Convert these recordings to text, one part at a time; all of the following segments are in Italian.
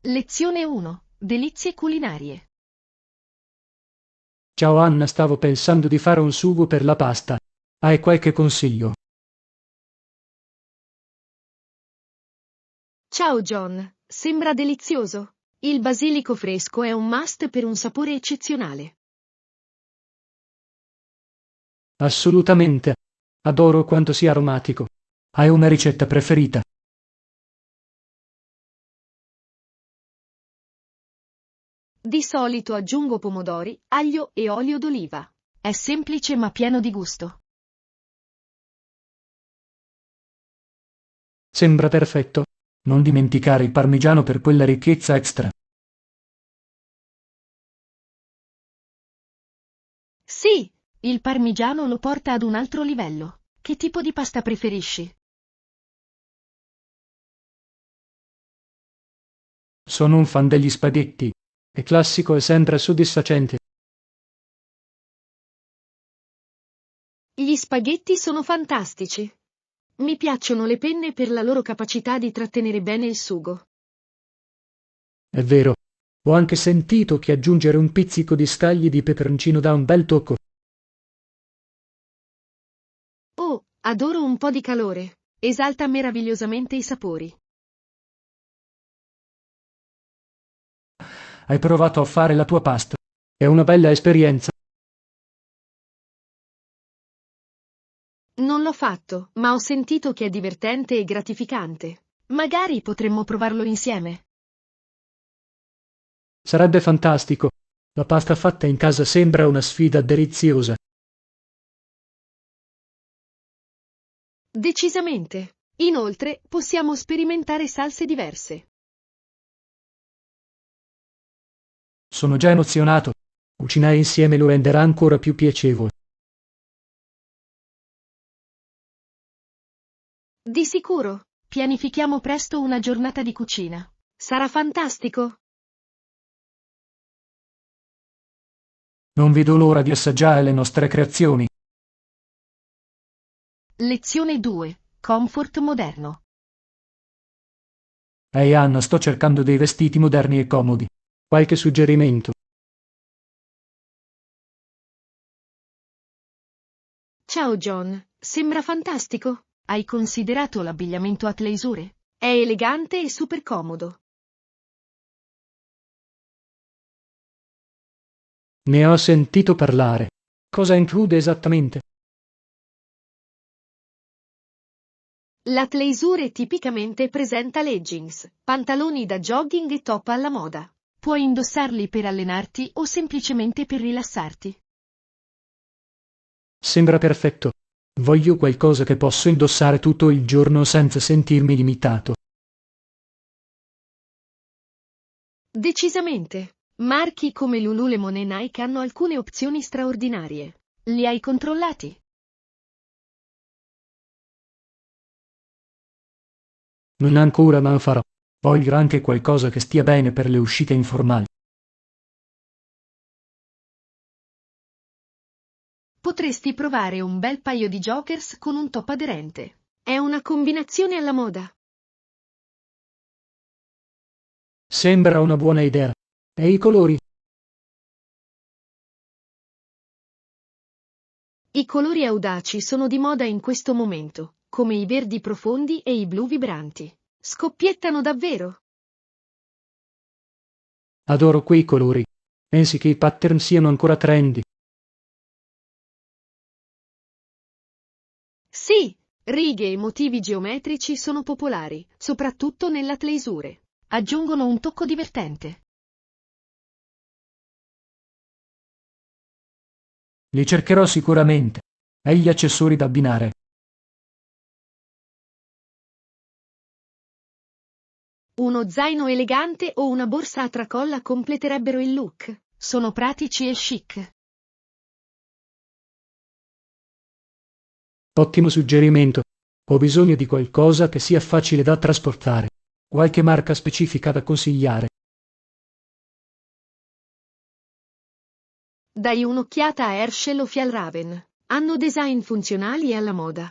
Lezione 1. Delizie culinarie. Ciao Anna, stavo pensando di fare un sugo per la pasta. Hai qualche consiglio? Ciao John, sembra delizioso. Il basilico fresco è un must per un sapore eccezionale. Assolutamente. Adoro quanto sia aromatico. Hai una ricetta preferita? Di solito aggiungo pomodori, aglio e olio d'oliva. È semplice ma pieno di gusto. Sembra perfetto. Non dimenticare il parmigiano per quella ricchezza extra. Sì, il parmigiano lo porta ad un altro livello. Che tipo di pasta preferisci? Sono un fan degli spaghetti. È classico e sempre soddisfacente. Gli spaghetti sono fantastici. Mi piacciono le penne per la loro capacità di trattenere bene il sugo. È vero. Ho anche sentito che aggiungere un pizzico di scagli di peperoncino dà un bel tocco. Oh, adoro un po' di calore. Esalta meravigliosamente i sapori. Hai provato a fare la tua pasta? È una bella esperienza. Non l'ho fatto, ma ho sentito che è divertente e gratificante. Magari potremmo provarlo insieme. Sarebbe fantastico. La pasta fatta in casa sembra una sfida deliziosa. Decisamente. Inoltre, possiamo sperimentare salse diverse. Sono già emozionato. Cucinare insieme lo renderà ancora più piacevole. Di sicuro. Pianifichiamo presto una giornata di cucina. Sarà fantastico. Non vedo l'ora di assaggiare le nostre creazioni. Lezione 2. Comfort moderno. Ehi Anna, sto cercando dei vestiti moderni e comodi. Qualche suggerimento? Ciao John, sembra fantastico. Hai considerato l'abbigliamento athleisure? È elegante e super comodo. Ne ho sentito parlare. Cosa include esattamente? L'athleisure tipicamente presenta leggings, pantaloni da jogging e top alla moda. Puoi indossarli per allenarti o semplicemente per rilassarti. Sembra perfetto. Voglio qualcosa che posso indossare tutto il giorno senza sentirmi limitato. Decisamente. Marchi come Lululemon e Nike hanno alcune opzioni straordinarie. Li hai controllati? Non ancora, ma farò. Voglio anche qualcosa che stia bene per le uscite informali. Potresti provare un bel paio di joggers con un top aderente. È una combinazione alla moda. Sembra una buona idea. E i colori? I colori audaci sono di moda in questo momento, come i verdi profondi e i blu vibranti. Scoppiettano davvero. Adoro quei colori. Pensi che i pattern siano ancora trendy? Sì, righe e motivi geometrici sono popolari, soprattutto nell'athleisure. Aggiungono un tocco divertente. Li cercherò sicuramente. E gli accessori da abbinare. Uno zaino elegante o una borsa a tracolla completerebbero il look. Sono pratici e chic. Ottimo suggerimento. Ho bisogno di qualcosa che sia facile da trasportare. Qualche marca specifica da consigliare. Dai un'occhiata a Herschel o Fjallraven. Hanno design funzionali e alla moda.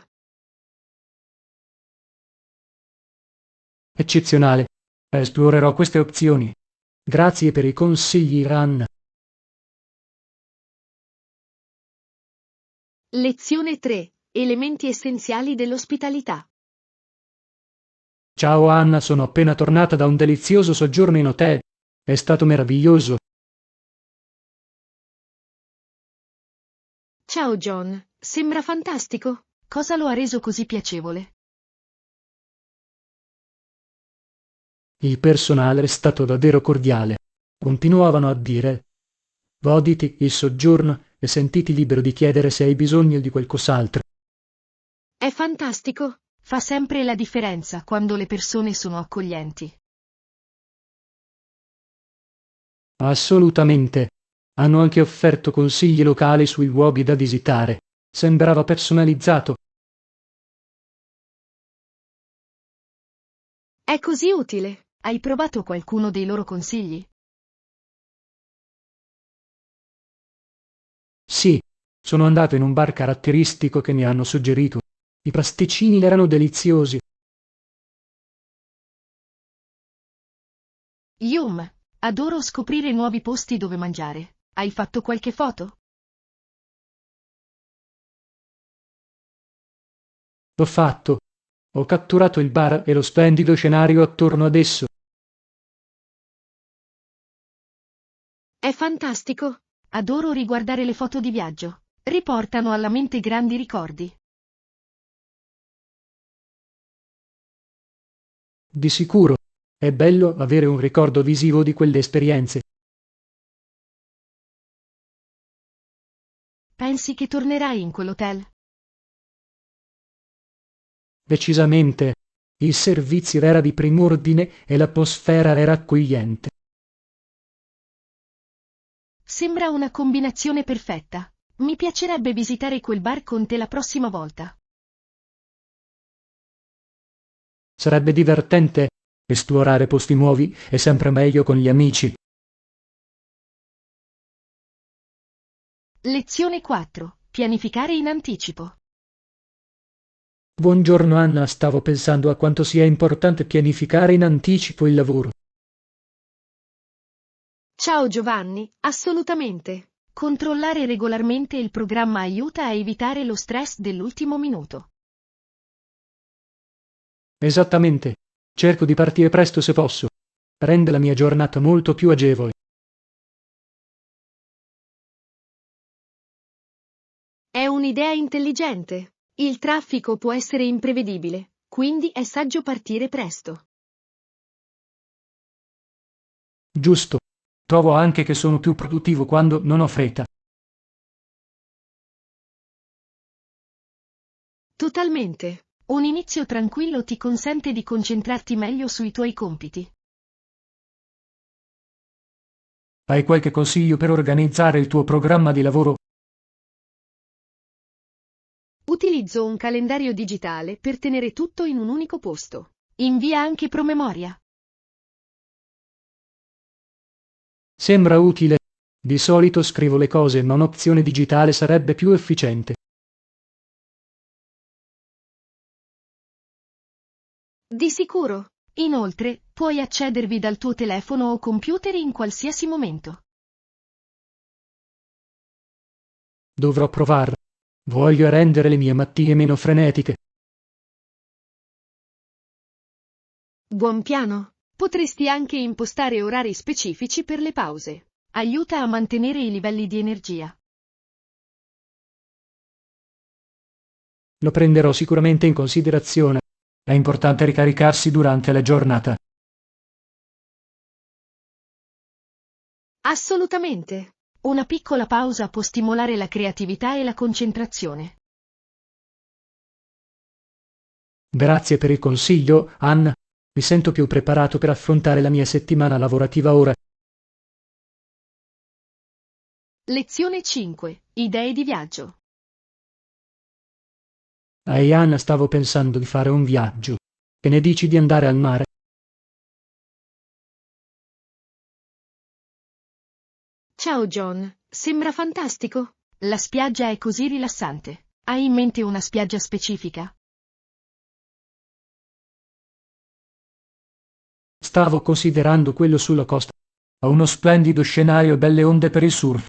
Eccezionale. Esplorerò queste opzioni. Grazie per i consigli, Anna. Lezione 3. Elementi essenziali dell'ospitalità. Ciao Anna, sono appena tornata da un delizioso soggiorno in hotel. È stato meraviglioso. Ciao John, sembra fantastico. Cosa lo ha reso così piacevole? Il personale è stato davvero cordiale. Continuavano a dire: goditi il soggiorno e sentiti libero di chiedere se hai bisogno di qualcos'altro. È fantastico. Fa sempre la differenza quando le persone sono accoglienti. Assolutamente. Hanno anche offerto consigli locali sui luoghi da visitare. Sembrava personalizzato. È così utile. Hai provato qualcuno dei loro consigli? Sì, sono andato in un bar caratteristico che mi hanno suggerito. I pasticcini erano deliziosi. Yum, adoro scoprire nuovi posti dove mangiare. Hai fatto qualche foto? L'ho fatto. Ho catturato il bar e lo splendido scenario attorno ad esso. È fantastico. Adoro riguardare le foto di viaggio. Riportano alla mente grandi ricordi. Di sicuro. È bello avere un ricordo visivo di quelle esperienze. Pensi che tornerai in quell'hotel? Decisamente. Il servizio era di prim'ordine e l'atmosfera era accogliente. Sembra una combinazione perfetta. Mi piacerebbe visitare quel bar con te la prossima volta. Sarebbe divertente. Esplorare posti nuovi è sempre meglio con gli amici. Lezione 4. Pianificare in anticipo. Buongiorno Anna, stavo pensando a quanto sia importante pianificare in anticipo il lavoro. Ciao Giovanni, assolutamente. Controllare regolarmente il programma aiuta a evitare lo stress dell'ultimo minuto. Esattamente. Cerco di partire presto se posso. Rende la mia giornata molto più agevole. È un'idea intelligente. Il traffico può essere imprevedibile, quindi è saggio partire presto. Giusto. Trovo anche che sono più produttivo quando non ho fretta. Totalmente. Un inizio tranquillo ti consente di concentrarti meglio sui tuoi compiti. Hai qualche consiglio per organizzare il tuo programma di lavoro? Utilizzo un calendario digitale per tenere tutto in un unico posto. Invia anche promemoria. Sembra utile. Di solito scrivo le cose, ma un'opzione digitale sarebbe più efficiente. Di sicuro. Inoltre, puoi accedervi dal tuo telefono o computer in qualsiasi momento. Dovrò provarlo. Voglio rendere le mie mattine meno frenetiche. Buon piano. Potresti anche impostare orari specifici per le pause. Aiuta a mantenere i livelli di energia. Lo prenderò sicuramente in considerazione. È importante ricaricarsi durante la giornata. Assolutamente. Una piccola pausa può stimolare la creatività e la concentrazione. Grazie per il consiglio, Anna. Mi sento più preparato per affrontare la mia settimana lavorativa ora. Lezione 5. Idee di viaggio. Ehi Anna, stavo pensando di fare un viaggio. Che ne dici di andare al mare? Ciao John, sembra fantastico. La spiaggia è così rilassante. Hai in mente una spiaggia specifica? stavo considerando quello sulla costa. Ha uno splendido scenario e belle onde per il surf.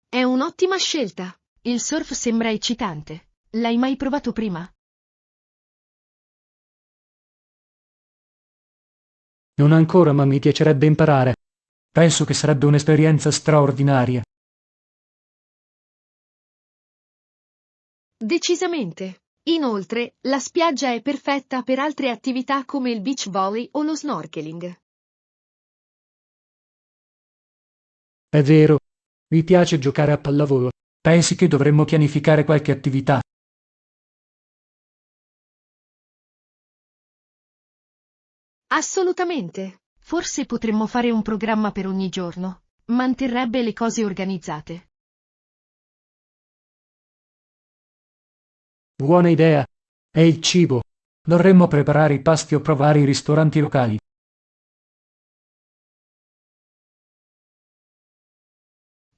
È un'ottima scelta. Il surf sembra eccitante. L'hai mai provato prima? Non ancora, ma mi piacerebbe imparare. Penso che sarebbe un'esperienza straordinaria. Decisamente. Inoltre, la spiaggia è perfetta per altre attività come il beach volley o lo snorkeling. È vero, mi piace giocare a pallavolo. Pensi che dovremmo pianificare qualche attività? Assolutamente. Forse potremmo fare un programma per ogni giorno. Manterrebbe le cose organizzate. Buona idea. E il cibo? Dovremmo preparare i pasti o provare i ristoranti locali.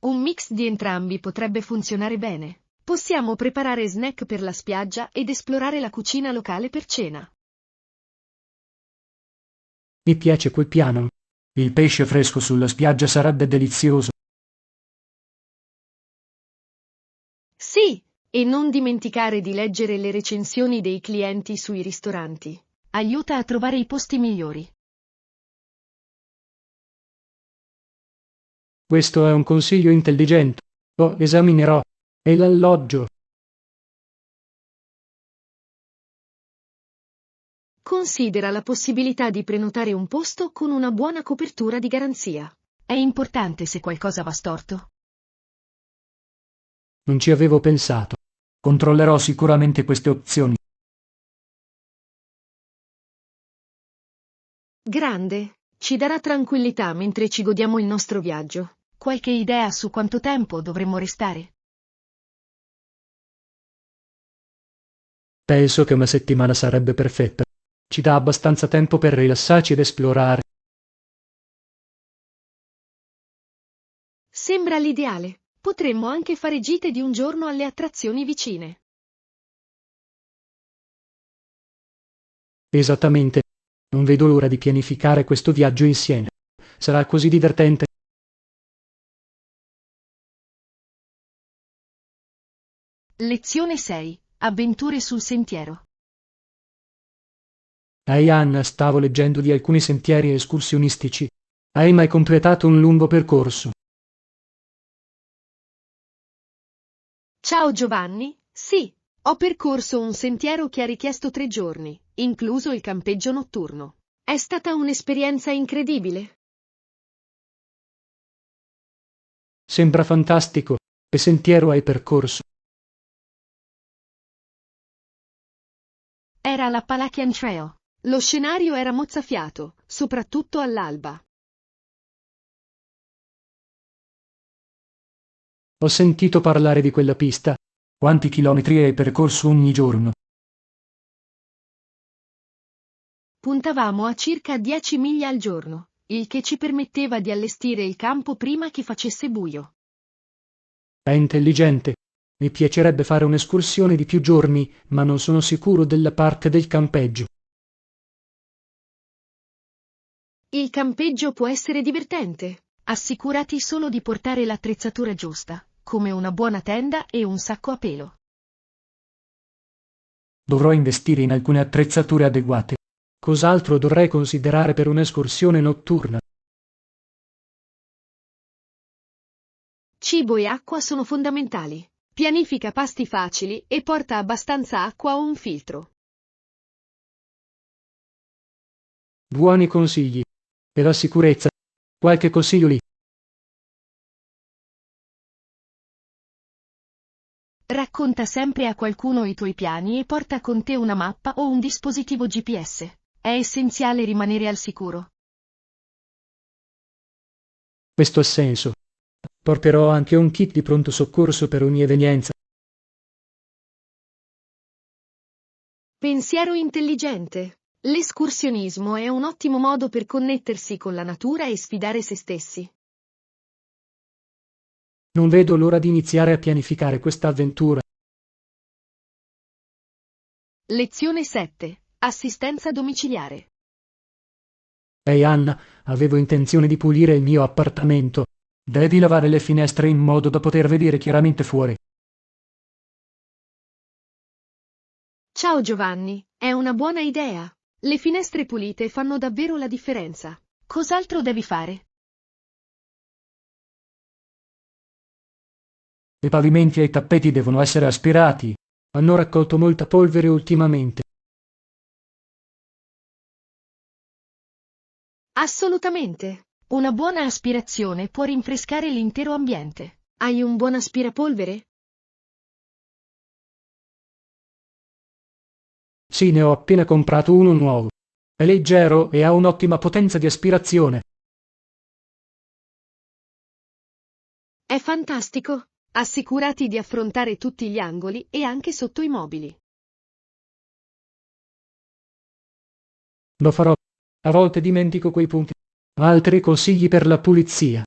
Un mix di entrambi potrebbe funzionare bene. Possiamo preparare snack per la spiaggia ed esplorare la cucina locale per cena. Mi piace quel piano. Il pesce fresco sulla spiaggia sarebbe delizioso. Sì, e non dimenticare di leggere le recensioni dei clienti sui ristoranti. Aiuta a trovare i posti migliori. Questo è un consiglio intelligente. Lo esaminerò. E l'alloggio? Considera la possibilità di prenotare un posto con una buona copertura di garanzia. È importante se qualcosa va storto. Non ci avevo pensato. Controllerò sicuramente queste opzioni. Grande, ci darà tranquillità mentre ci godiamo il nostro viaggio. Qualche idea su quanto tempo dovremmo restare? Penso che una settimana sarebbe perfetta. Ci dà abbastanza tempo per rilassarci ed esplorare. Sembra l'ideale. Potremmo anche fare gite di un giorno alle attrazioni vicine. Esattamente. Non vedo l'ora di pianificare questo viaggio insieme. Sarà così divertente. Lezione 6. Avventure sul sentiero. Ehi Anna, stavo leggendo di alcuni sentieri escursionistici. Hai mai completato un lungo percorso? Ciao Giovanni, sì, ho percorso un sentiero che ha richiesto 3 giorni, incluso il campeggio notturno. È stata un'esperienza incredibile. Sembra fantastico. Che sentiero hai percorso? Era l'Appalachian Trail. Lo scenario era mozzafiato, soprattutto all'alba. Ho sentito parlare di quella pista. Quanti chilometri hai percorso ogni giorno? Puntavamo a circa 10 miglia al giorno, il che ci permetteva di allestire il campo prima che facesse buio. È intelligente. Mi piacerebbe fare un'escursione di più giorni, ma non sono sicuro della parte del campeggio. Il campeggio può essere divertente. Assicurati solo di portare l'attrezzatura giusta, come una buona tenda e un sacco a pelo. Dovrò investire in alcune attrezzature adeguate. Cos'altro dovrei considerare per un'escursione notturna? Cibo e acqua sono fondamentali. Pianifica pasti facili e porta abbastanza acqua o un filtro. Buoni consigli. E la sicurezza? Qualche consiglio lì? Racconta sempre a qualcuno i tuoi piani e porta con te una mappa o un dispositivo GPS. È essenziale rimanere al sicuro. Questo ha senso. Porterò anche un kit di pronto soccorso per ogni evenienza. Pensiero intelligente. L'escursionismo è un ottimo modo per connettersi con la natura e sfidare se stessi. Non vedo l'ora di iniziare a pianificare questa avventura. Lezione 7. Assistenza domiciliare. Ehi Anna, avevo intenzione di pulire il mio appartamento. Devi lavare le finestre in modo da poter vedere chiaramente fuori. Ciao Giovanni, è una buona idea. Le finestre pulite fanno davvero la differenza. Cos'altro devi fare? I pavimenti e i tappeti devono essere aspirati. Hanno raccolto molta polvere ultimamente. Assolutamente. Una buona aspirazione può rinfrescare l'intero ambiente. Hai un buon aspirapolvere? Sì, ne ho appena comprato uno nuovo. È leggero e ha un'ottima potenza di aspirazione. È fantastico. Assicurati di affrontare tutti gli angoli e anche sotto i mobili. Lo farò. A volte dimentico quei punti. Altri consigli per la pulizia.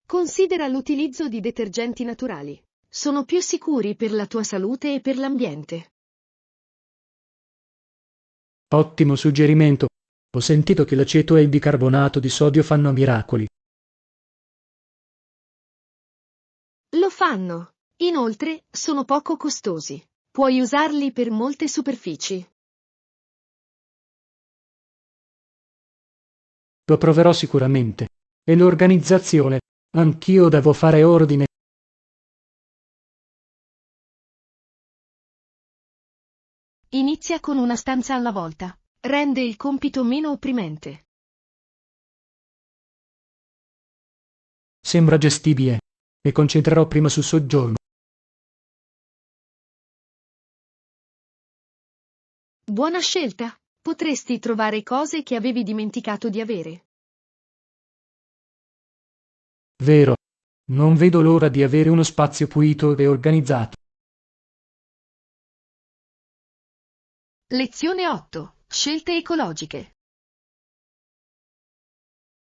Considera l'utilizzo di detergenti naturali. Sono più sicuri per la tua salute e per l'ambiente. Ottimo suggerimento. Ho sentito che l'aceto e il bicarbonato di sodio fanno miracoli. Lo fanno. Inoltre, sono poco costosi. Puoi usarli per molte superfici. Lo proverò sicuramente. E l'organizzazione. Anch'io devo fare ordine. Inizia con una stanza alla volta. Rende il compito meno opprimente. Sembra gestibile. Mi concentrerò prima sul soggiorno. Buona scelta. Potresti trovare cose che avevi dimenticato di avere. Vero. Non vedo l'ora di avere uno spazio pulito e organizzato. Lezione 8. Scelte ecologiche.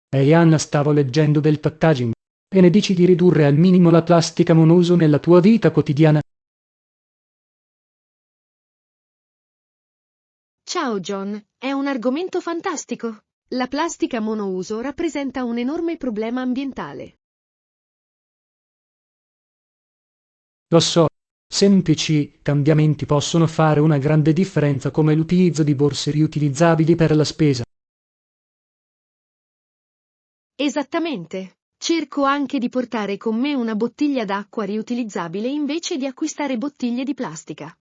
Ehi Anna, stavo leggendo del packaging. E ne dici di ridurre al minimo la plastica monouso nella tua vita quotidiana? Ciao John, è un argomento fantastico. La plastica monouso rappresenta un enorme problema ambientale. Lo so, semplici cambiamenti possono fare una grande differenza, come l'utilizzo di borse riutilizzabili per la spesa. Esattamente. Cerco anche di portare con me una bottiglia d'acqua riutilizzabile invece di acquistare bottiglie di plastica.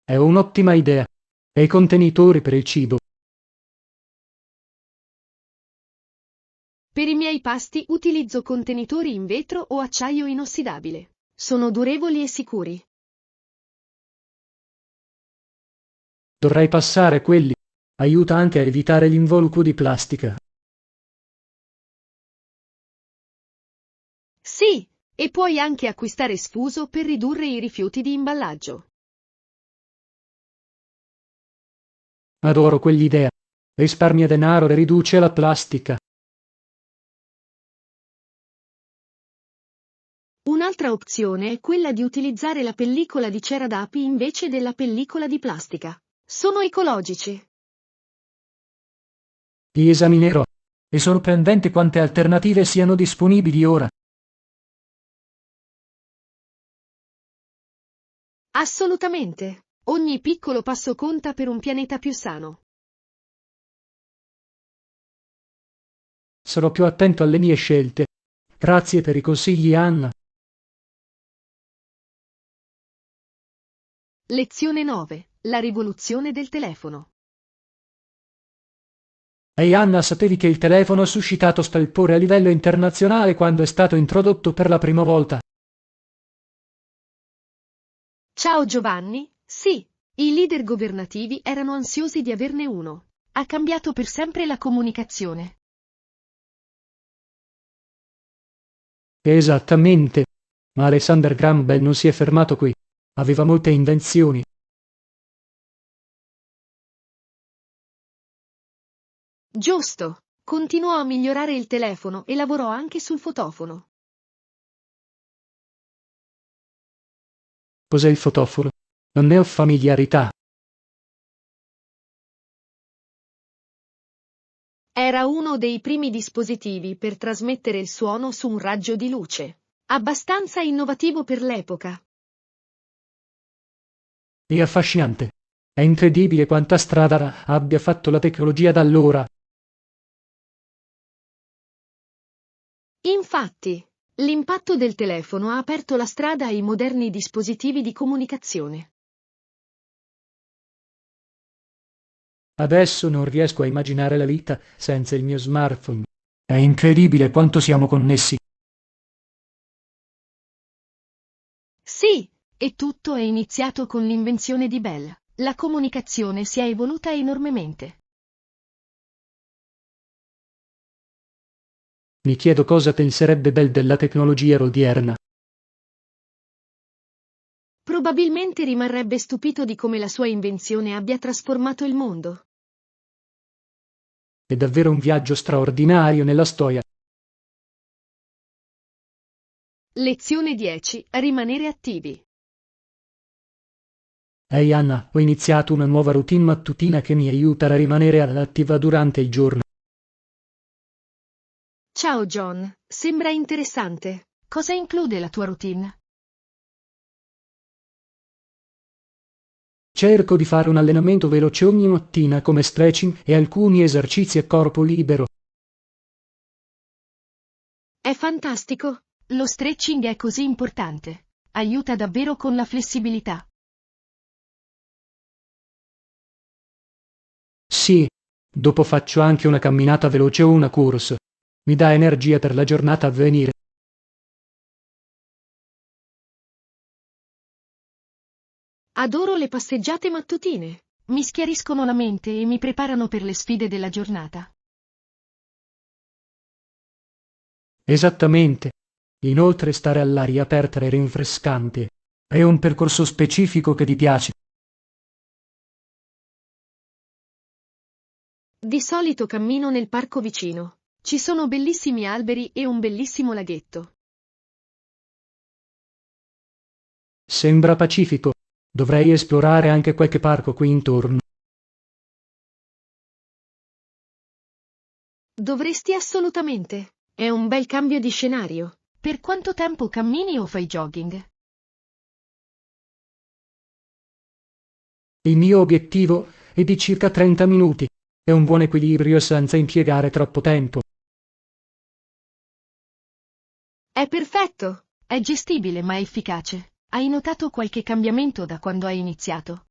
È un'ottima idea. E i contenitori per il cibo? Per i miei pasti utilizzo contenitori in vetro o acciaio inossidabile. Sono durevoli e sicuri. Dovrei passare quelli. Aiuta anche a evitare l'involucro di plastica. Sì, e puoi anche acquistare sfuso per ridurre i rifiuti di imballaggio. Adoro quell'idea. Risparmia denaro e riduce la plastica. Un'altra opzione è quella di utilizzare la pellicola di cera d'api invece della pellicola di plastica. Sono ecologici. Li esaminerò. È sorprendente quante alternative siano disponibili ora. Assolutamente. Ogni piccolo passo conta per un pianeta più sano. Sarò più attento alle mie scelte. Grazie per i consigli, Anna. Lezione 9. La rivoluzione del telefono. Ehi Anna, sapevi che il telefono ha suscitato scalpore a livello internazionale quando è stato introdotto per la prima volta? Ciao Giovanni, sì, i leader governativi erano ansiosi di averne uno. Ha cambiato per sempre la comunicazione. Esattamente. Ma Alexander Graham Bell non si è fermato qui. Aveva molte invenzioni. Giusto, continuò a migliorare il telefono e lavorò anche sul fotofono. Cos'è il fotoforo? Non ne ho familiarità. Era uno dei primi dispositivi per trasmettere il suono su un raggio di luce. Abbastanza innovativo per l'epoca. E affascinante. È incredibile quanta strada abbia fatto la tecnologia da allora. Infatti, l'impatto del telefono ha aperto la strada ai moderni dispositivi di comunicazione. Adesso non riesco a immaginare la vita senza il mio smartphone. È incredibile quanto siamo connessi. Sì, e tutto è iniziato con l'invenzione di Bell. La comunicazione si è evoluta enormemente. Mi chiedo cosa penserebbe Bell della tecnologia odierna. Probabilmente rimarrebbe stupito di come la sua invenzione abbia trasformato il mondo. È davvero un viaggio straordinario nella storia. Lezione 10. Rimanere attivi. Ehi Anna, ho iniziato una nuova routine mattutina che mi aiuta a rimanere attiva durante il giorno. Ciao John, sembra interessante. Cosa include la tua routine? Cerco di fare un allenamento veloce ogni mattina come stretching e alcuni esercizi a corpo libero. È fantastico. Lo stretching è così importante. Aiuta davvero con la flessibilità. Sì, dopo faccio anche una camminata veloce o una corsa. Mi dà energia per la giornata a venire. Adoro le passeggiate mattutine. Mi schiariscono la mente e mi preparano per le sfide della giornata. Esattamente. Inoltre stare all'aria aperta è rinfrescante. È un percorso specifico che ti piace. Di solito cammino nel parco vicino. Ci sono bellissimi alberi e un bellissimo laghetto. Sembra pacifico. Dovrei esplorare anche qualche parco qui intorno. Dovresti assolutamente. È un bel cambio di scenario. Per quanto tempo cammini o fai jogging? Il mio obiettivo è di circa 30 minuti. È un buon equilibrio senza impiegare troppo tempo. È perfetto. È gestibile ma efficace. Hai notato qualche cambiamento da quando hai iniziato?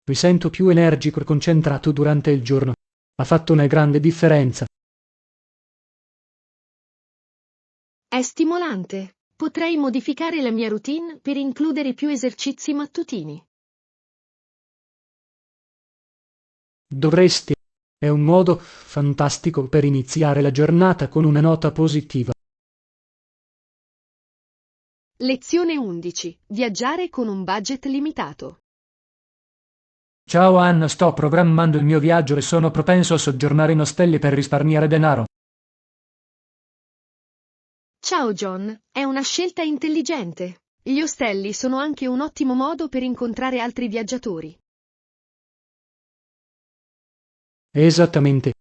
Mi sento più energico e concentrato durante il giorno. Ha fatto una grande differenza. È stimolante. Potrei modificare la mia routine per includere più esercizi mattutini. Dovresti. È un modo fantastico per iniziare la giornata con una nota positiva. Lezione 11. Viaggiare con un budget limitato. Ciao Anna, sto programmando il mio viaggio e sono propenso a soggiornare in ostelli per risparmiare denaro. Ciao John, è una scelta intelligente. Gli ostelli sono anche un ottimo modo per incontrare altri viaggiatori. Esattamente.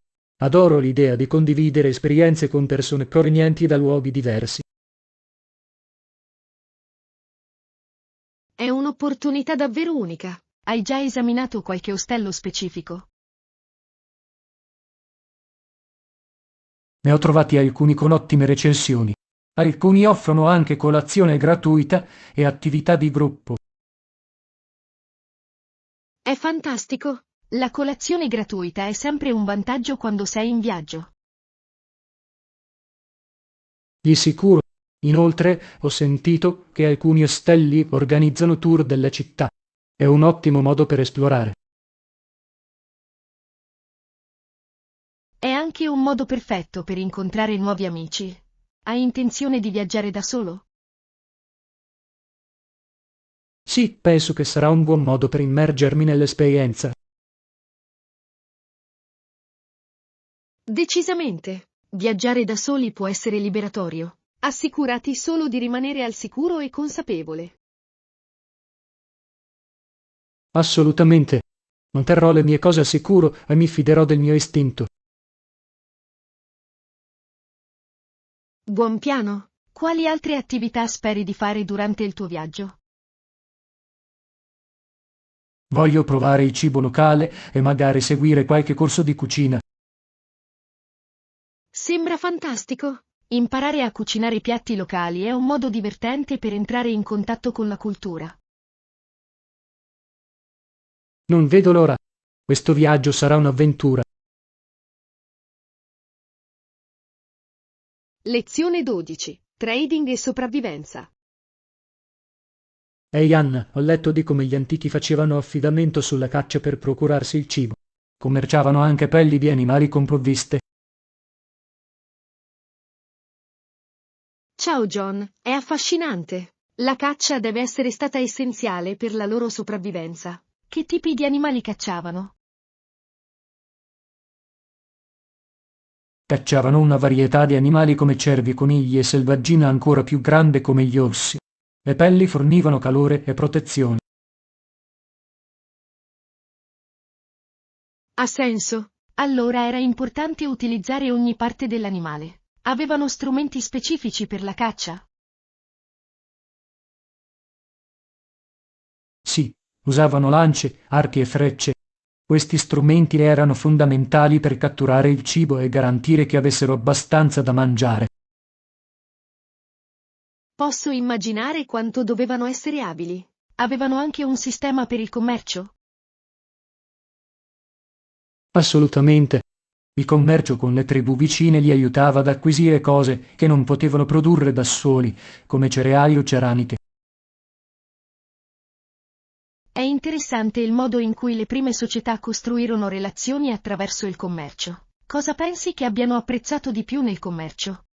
Adoro l'idea di condividere esperienze con persone provenienti da luoghi diversi. È un'opportunità davvero unica. Hai già esaminato qualche ostello specifico? Ne ho trovati alcuni con ottime recensioni. Alcuni offrono anche colazione gratuita e attività di gruppo. È fantastico. La colazione gratuita è sempre un vantaggio quando sei in viaggio. Di sicuro. Inoltre ho sentito che alcuni ostelli organizzano tour della città. È un ottimo modo per esplorare. È anche un modo perfetto per incontrare nuovi amici. Hai intenzione di viaggiare da solo? Sì, penso che sarà un buon modo per immergermi nell'esperienza. Decisamente. Viaggiare da soli può essere liberatorio. assicurati solo di rimanere al sicuro e consapevole. Assolutamente. Manterrò le mie cose al sicuro e mi fiderò del mio istinto. Buon piano. Quali altre attività speri di fare durante il tuo viaggio? Voglio provare il cibo locale e magari seguire qualche corso di cucina. Sembra fantastico. Imparare a cucinare piatti locali è un modo divertente per entrare in contatto con la cultura. Non vedo l'ora. Questo viaggio sarà un'avventura. Lezione 12. Trading e sopravvivenza. Ehi Anna, ho letto di come gli antichi facevano affidamento sulla caccia per procurarsi il cibo. Commerciavano anche pelli di animali con provviste. Ciao John, è affascinante. La caccia deve essere stata essenziale per la loro sopravvivenza. Che tipi di animali cacciavano? Cacciavano una varietà di animali come cervi, conigli e selvaggina ancora più grande come gli orsi. Le pelli fornivano calore e protezione. Ha senso. Allora era importante utilizzare ogni parte dell'animale. Avevano strumenti specifici per la caccia? Sì, usavano lance, archi e frecce. Questi strumenti erano fondamentali per catturare il cibo e garantire che avessero abbastanza da mangiare. Posso immaginare quanto dovevano essere abili. Avevano anche un sistema per il commercio? Assolutamente. Il commercio con le tribù vicine li aiutava ad acquisire cose che non potevano produrre da soli, come cereali o ceramiche. È interessante il modo in cui le prime società costruirono relazioni attraverso il commercio. Cosa pensi che abbiano apprezzato di più nel commercio?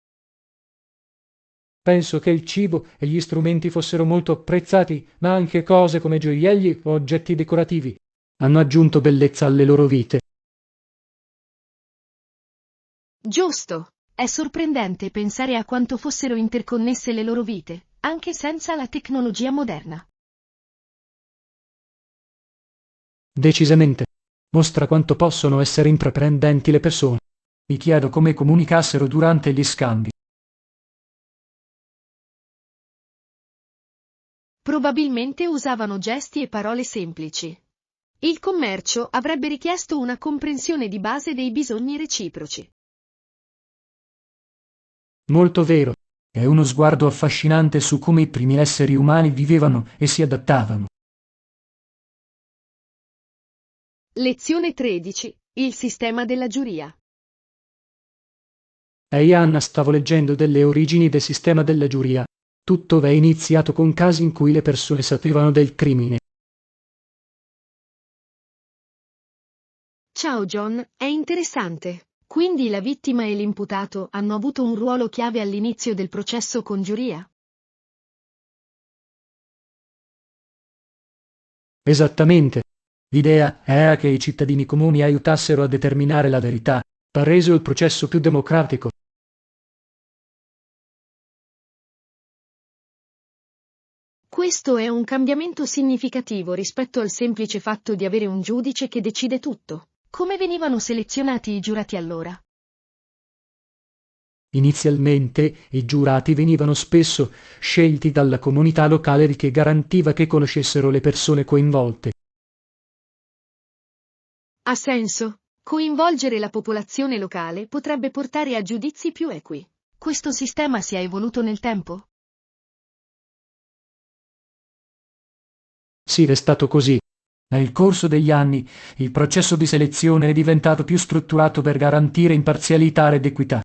Penso che il cibo e gli strumenti fossero molto apprezzati, ma anche cose come gioielli o oggetti decorativi. Hanno aggiunto bellezza alle loro vite. Giusto. È sorprendente pensare a quanto fossero interconnesse le loro vite, anche senza la tecnologia moderna. Decisamente. Mostra quanto possono essere intraprendenti le persone. Mi chiedo come comunicassero durante gli scambi. Probabilmente usavano gesti e parole semplici. Il commercio avrebbe richiesto una comprensione di base dei bisogni reciproci. Molto vero. È uno sguardo affascinante su come i primi esseri umani vivevano e si adattavano. Lezione 13. Il sistema della giuria. Ehi Anna, stavo leggendo delle origini del sistema della giuria. Tutto è iniziato con casi in cui le persone sapevano del crimine. Ciao John, è interessante. Quindi la vittima e l'imputato hanno avuto un ruolo chiave all'inizio del processo con giuria? Esattamente. L'idea era che i cittadini comuni aiutassero a determinare la verità. Ha reso il processo più democratico. Questo è un cambiamento significativo rispetto al semplice fatto di avere un giudice che decide tutto. Come venivano selezionati i giurati allora? Inizialmente i giurati venivano spesso scelti dalla comunità locale che garantiva che conoscessero le persone coinvolte. Ha senso. Coinvolgere la popolazione locale potrebbe portare a giudizi più equi. Questo sistema si è evoluto nel tempo? Sì, è stato così. Nel corso degli anni il processo di selezione è diventato più strutturato per garantire imparzialità ed equità.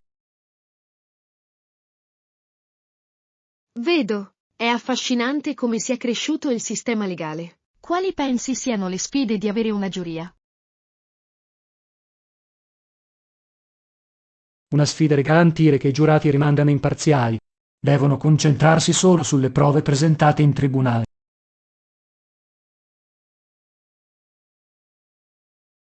Vedo. È affascinante come sia cresciuto il sistema legale. Quali pensi siano le sfide di avere una giuria? Una sfida è garantire che i giurati rimangano imparziali. Devono concentrarsi solo sulle prove presentate in tribunale.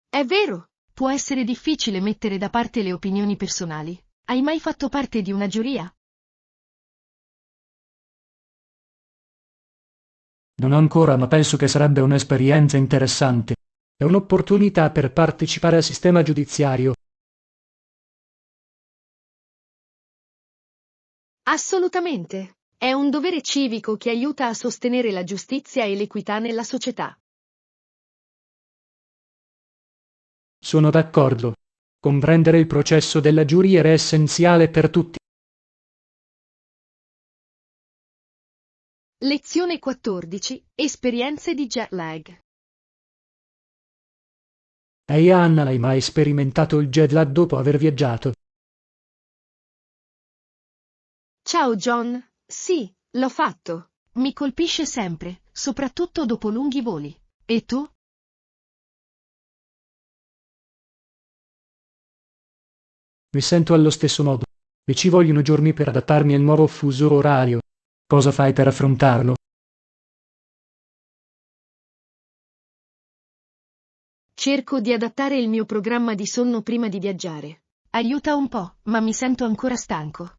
È vero. Può essere difficile mettere da parte le opinioni personali. Hai mai fatto parte di una giuria? Non ancora, ma penso che sarebbe un'esperienza interessante. È un'opportunità per partecipare al sistema giudiziario. Assolutamente. È un dovere civico che aiuta a sostenere la giustizia e l'equità nella società. Sono d'accordo. Comprendere il processo della giuria è essenziale per tutti. Lezione 14. Esperienze di jet lag. Ehi Anna, hai mai sperimentato il jet lag dopo aver viaggiato? Ciao John. Sì, l'ho fatto. Mi colpisce sempre, soprattutto dopo lunghi voli. E tu? Mi sento allo stesso modo. E ci vogliono giorni per adattarmi al nuovo fuso orario. Cosa fai per affrontarlo? Cerco di adattare il mio programma di sonno prima di viaggiare. Aiuta un po', ma mi sento ancora stanco.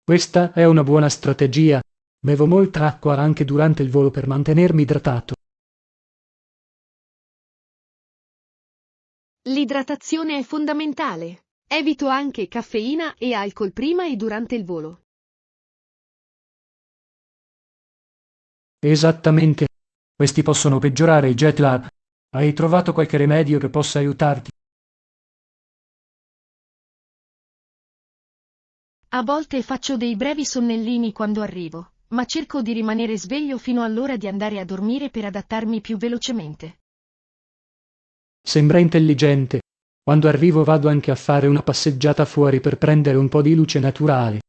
Questa è una buona strategia. Bevo molta acqua anche durante il volo per mantenermi idratato. L'idratazione è fondamentale. Evito anche caffeina e alcol prima e durante il volo. Esattamente. Questi possono peggiorare il jet lag. Hai trovato qualche rimedio che possa aiutarti? A volte faccio dei brevi sonnellini quando arrivo, ma cerco di rimanere sveglio fino all'ora di andare a dormire per adattarmi più velocemente. Sembra intelligente. Quando arrivo vado anche a fare una passeggiata fuori per prendere un po' di luce naturale.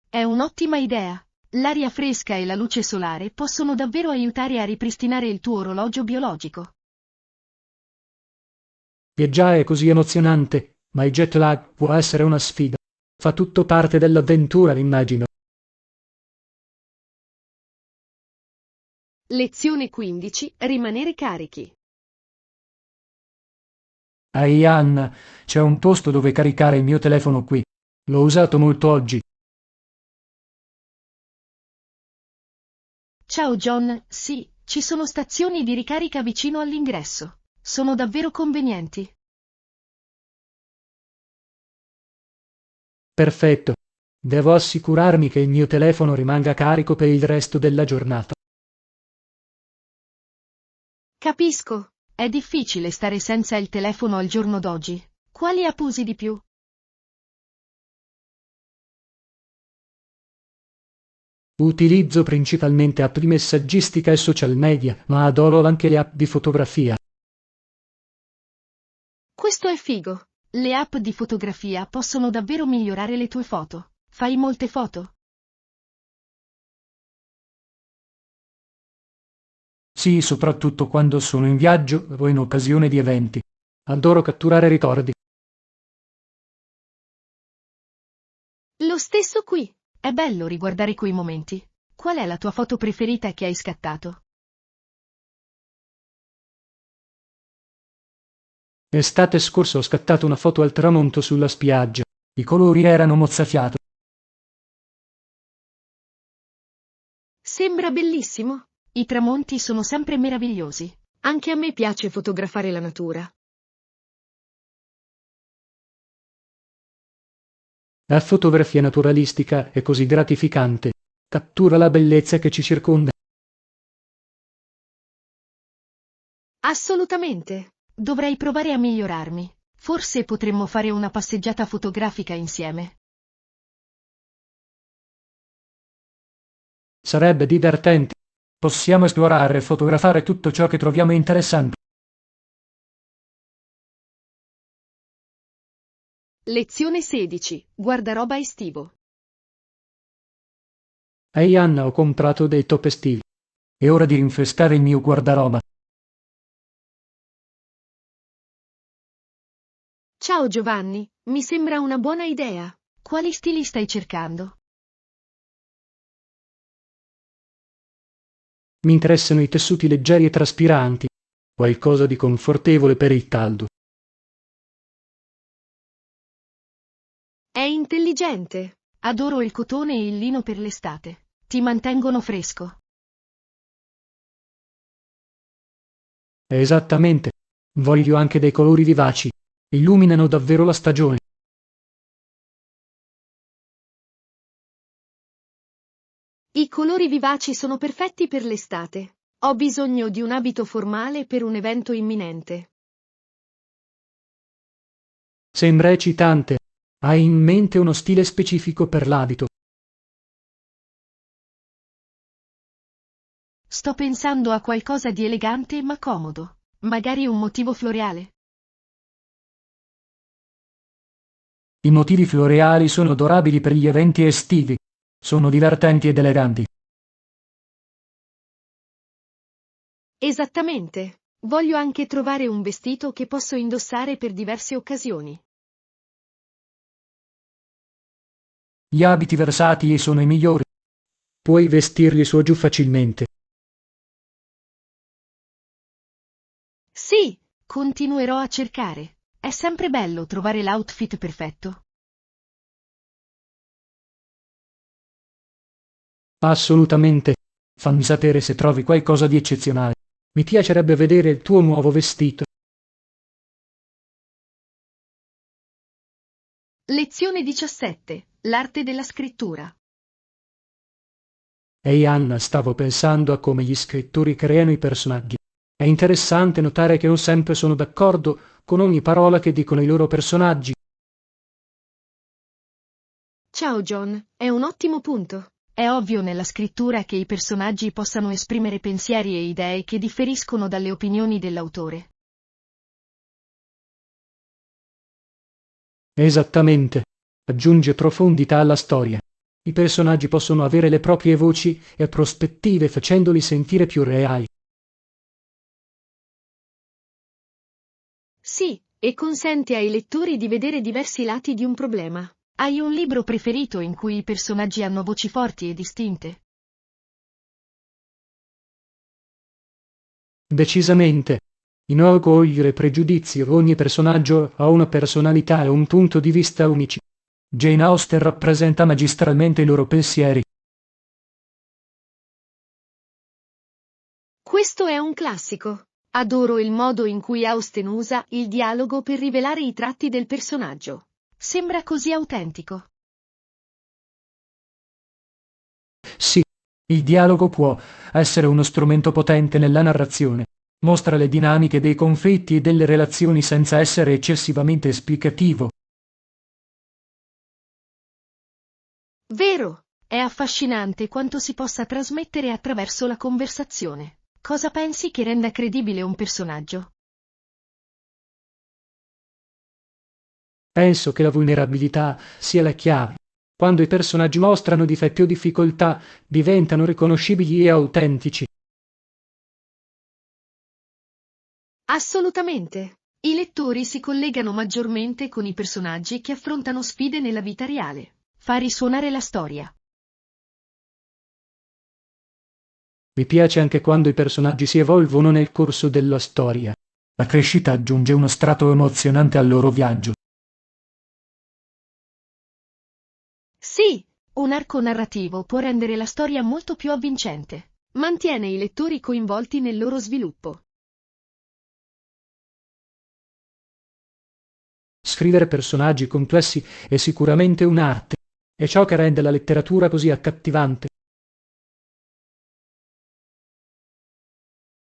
È un'ottima idea. L'aria fresca e la luce solare possono davvero aiutare a ripristinare il tuo orologio biologico. Viaggiare è così emozionante, ma il jet lag può essere una sfida. Fa tutto parte dell'avventura, immagino. Lezione 15. Rimanere carichi. Ehi Anna, c'è un posto dove caricare il mio telefono qui. L'ho usato molto oggi. Ciao John, sì, ci sono stazioni di ricarica vicino all'ingresso. Sono davvero convenienti. Perfetto. Devo assicurarmi che il mio telefono rimanga carico per il resto della giornata. Capisco. È difficile stare senza il telefono al giorno d'oggi. Quali app usi di più? Utilizzo principalmente app di messaggistica e social media, ma adoro anche le app di fotografia. Questo è figo. Le app di fotografia possono davvero migliorare le tue foto. Fai molte foto? Sì, soprattutto quando sono in viaggio o in occasione di eventi. Adoro catturare ricordi. Lo stesso qui. È bello riguardare quei momenti. Qual è la tua foto preferita che hai scattato? Estate scorsa ho scattato una foto al tramonto sulla spiaggia. I colori erano mozzafiato. Sembra bellissimo. I tramonti sono sempre meravigliosi. Anche a me piace fotografare la natura. La fotografia naturalistica è così gratificante. Cattura la bellezza che ci circonda. Assolutamente. Dovrei provare a migliorarmi. Forse potremmo fare una passeggiata fotografica insieme. Sarebbe divertente. Possiamo esplorare e fotografare tutto ciò che troviamo interessante. Lezione 16. Guardaroba estivo. Ehi Anna, ho comprato dei top estivi. È ora di rinfrescare il mio guardaroba. Ciao Giovanni, mi sembra una buona idea. Quali stili stai cercando? Mi interessano i tessuti leggeri e traspiranti. Qualcosa di confortevole per il caldo. È intelligente. Adoro il cotone e il lino per l'estate. Ti mantengono fresco. Esattamente. Voglio anche dei colori vivaci. Illuminano davvero la stagione. I colori vivaci sono perfetti per l'estate. Ho bisogno di un abito formale per un evento imminente. Sembra eccitante. Hai in mente uno stile specifico per l'abito? Sto pensando a qualcosa di elegante ma comodo. Magari un motivo floreale. I motivi floreali sono adorabili per gli eventi estivi. Sono divertenti ed eleganti. Esattamente. Voglio anche trovare un vestito che posso indossare per diverse occasioni. Gli abiti versatili sono i migliori. Puoi vestirli su o giù facilmente. Sì, continuerò a cercare. È sempre bello trovare l'outfit perfetto. Assolutamente. Fammi sapere se trovi qualcosa di eccezionale. Mi piacerebbe vedere il tuo nuovo vestito. Lezione 17. L'arte della scrittura. Ehi Anna, stavo pensando a come gli scrittori creano i personaggi. È interessante notare che non sempre sono d'accordo con ogni parola che dicono i loro personaggi. Ciao John, è un ottimo punto. È ovvio nella scrittura che i personaggi possano esprimere pensieri e idee che differiscono dalle opinioni dell'autore. Esattamente. Aggiunge profondità alla storia. I personaggi possono avere le proprie voci e prospettive facendoli sentire più reali. Sì, e consente ai lettori di vedere diversi lati di un problema. Hai un libro preferito in cui i personaggi hanno voci forti e distinte? Decisamente. In Orgoglio e Pregiudizio ogni personaggio ha una personalità e un punto di vista unici. Jane Austen rappresenta magistralmente i loro pensieri. Questo è un classico. Adoro il modo in cui Austen usa il dialogo per rivelare i tratti del personaggio. Sembra così autentico. Sì, il dialogo può essere uno strumento potente nella narrazione. Mostra le dinamiche dei conflitti e delle relazioni senza essere eccessivamente esplicativo. Vero, è affascinante quanto si possa trasmettere attraverso la conversazione. Cosa pensi che renda credibile un personaggio? Penso che la vulnerabilità sia la chiave. Quando i personaggi mostrano difetti o difficoltà, diventano riconoscibili e autentici. Assolutamente. I lettori si collegano maggiormente con i personaggi che affrontano sfide nella vita reale. Fa risuonare la storia. Mi piace anche quando i personaggi si evolvono nel corso della storia. La crescita aggiunge uno strato emozionante al loro viaggio. Sì, un arco narrativo può rendere la storia molto più avvincente. Mantiene i lettori coinvolti nel loro sviluppo. Scrivere personaggi complessi è sicuramente un'arte. È ciò che rende la letteratura così accattivante.